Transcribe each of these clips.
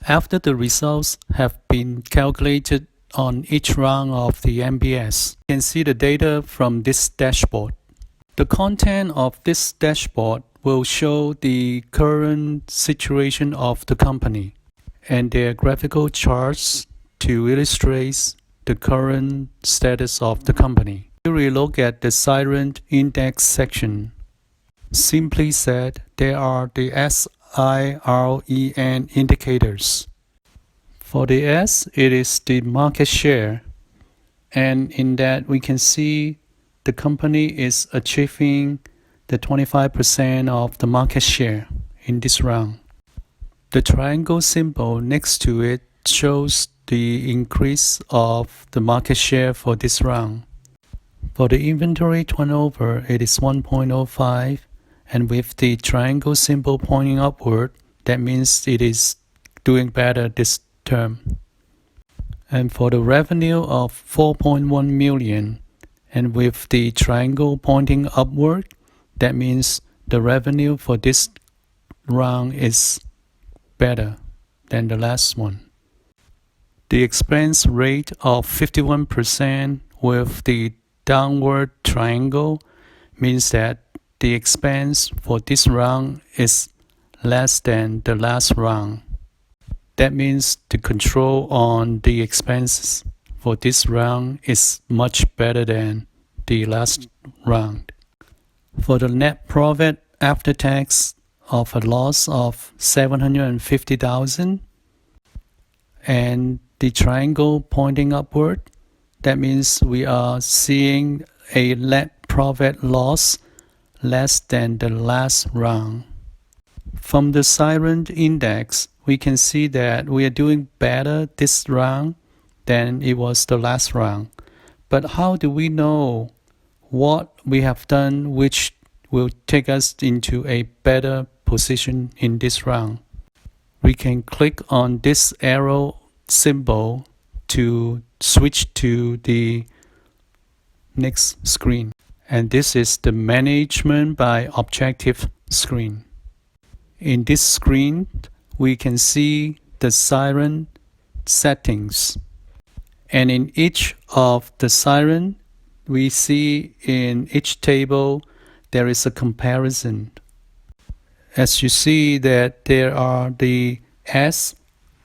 After the results have been calculated on each round of the MBS, you can see the data from this dashboard. The content of this dashboard will show the current situation of the company and their graphical charts to illustrate the current status of the company. Here we look at the Sirenen index section. Simply said, there are the SIREN indicators. For the S, it is the market share, and in that we can see the company is achieving the 25% of the market share in this round. The triangle symbol next to it shows the increase of the market share for this round. For the inventory turnover, it is 1.05, and with the triangle symbol pointing upward, that means it is doing better this term. And for the revenue of 4.1 million, and with the triangle pointing upward, that means the revenue for this round is better than the last one. The expense rate of 51% with the downward triangle means that the expense for this round is less than the last round. That means the control on the expenses for this round is much better than the last round. For the net profit after tax of a loss of 750,000 and the triangle pointing upward, that means we are seeing a net profit loss less than the last round. From the Sirenen index, we can see that we are doing better this round than it was the last round. But how do we know what we have done which will take us into a better position in this round? We can click on this arrow symbol to switch to the next screen. And this is the management by objective screen. In this screen, we can see the Sirenen settings. And in each of the Sirenen, we see in each table there is a comparison. As you see that there are the S,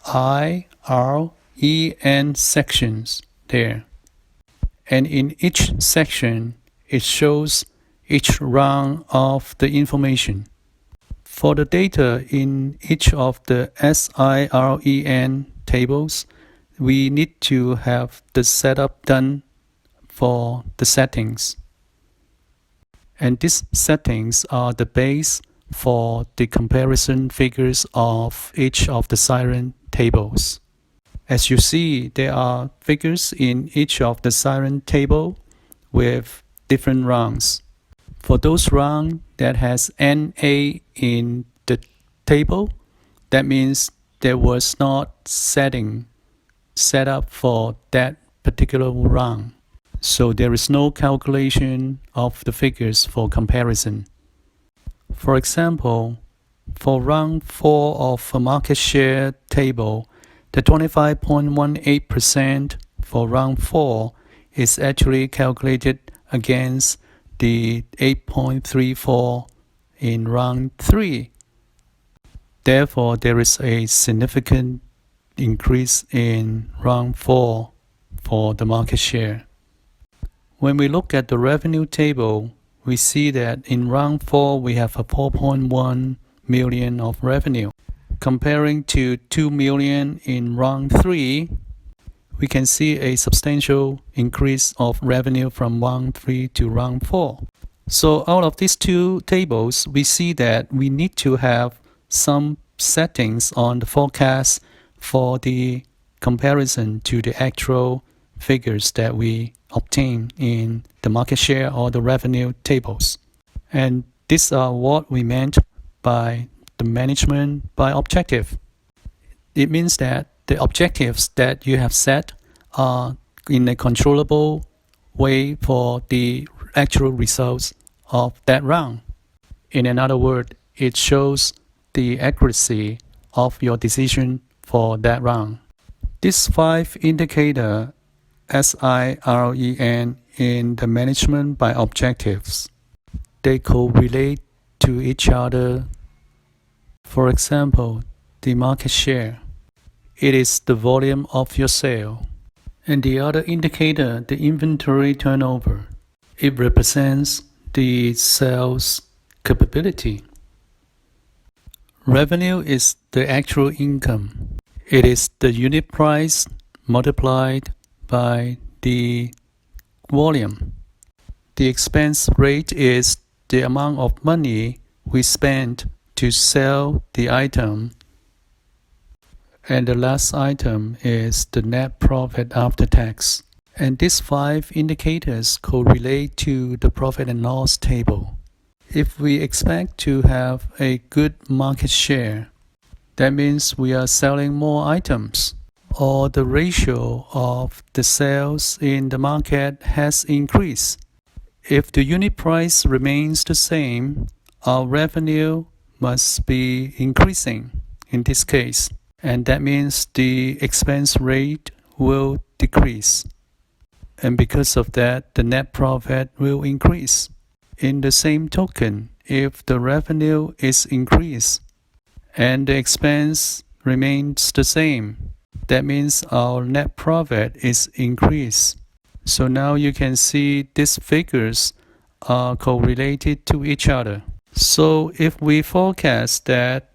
I, R, E, N sections there. And in each section, it shows each round of the information. For the data in each of the SIREN tables, we need to have the setup done for the settings. And these settings are the base for the comparison figures of each of the Sirenen tables. As you see, there are figures in each of the Sirenen table with different rounds. For those rounds that has NA in the table, that means there was not set up for that particular round. So there is no calculation of the figures for comparison. For example, for round 4 of a market share table, the 25.18% for round 4 is actually calculated against the 8.34 in round 3. Therefore, there is a significant increase in round 4 for the market share. When we look at the revenue table, we see that in round 4 we have a 4.1 million of revenue. Comparing to 2 million in round 3, we can see a substantial increase of revenue from round 3 to round 4. So out of these two tables, we see that we need to have some settings on the forecast for the comparison to the actual figures that we obtain in the market share or the revenue tables. And these are what we meant by the management by objective. It means that the objectives that you have set are in a controllable way for the actual results of that round. In another word, it shows the accuracy of your decision for that round. These 5 indicators, SIREN, in the management by objectives, they correlate to each other. For example, the market share, it is the volume of your sale. And the other indicator, the inventory turnover, it represents the sales capability. Revenue is the actual income. It is the unit price multiplied by the volume. The expense rate is the amount of money we spend to sell the item. And the last item is the net profit after tax. And these 5 indicators correlate to the profit and loss table. If we expect to have a good market share, that means we are selling more items, or the ratio of the sales in the market has increased. If the unit price remains the same, our revenue must be increasing in this case, and that means the expense rate will decrease. And because of that, the net profit will increase. In the same token, if the revenue is increased and the expense remains the same, that means our net profit is increased. So now you can see these figures are correlated to each other. So if we forecast that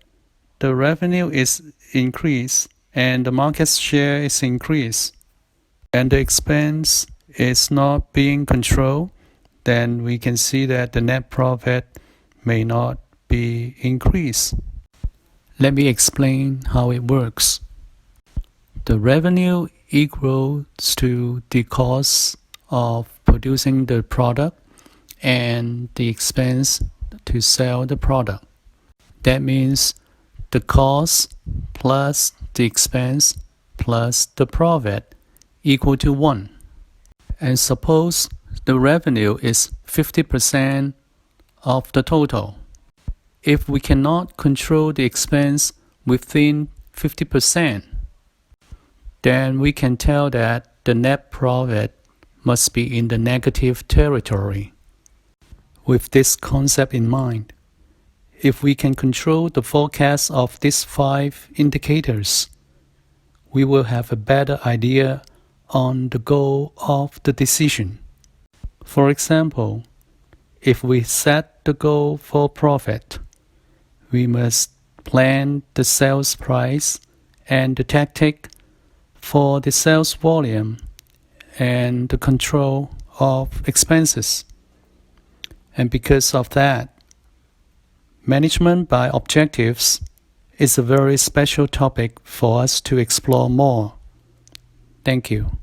the revenue is increased and the market share is increased and the expense is not being controlled, then we can see that the net profit may not be increased. Let me explain how it works. The revenue equals to the cost of producing the product and the expense to sell the product. That means the cost plus the expense plus the profit equal to 1. And suppose the revenue is 50% of the total. If we cannot control the expense within 50%, then we can tell that the net profit must be in the negative territory. With this concept in mind, if we can control the forecast of these 5 indicators, we will have a better idea on the goal of the decision. For example, if we set the goal for profit, we must plan the sales price and the tactic for the sales volume and the control of expenses. And because of that, management by objectives is a very special topic for us to explore more. Thank you.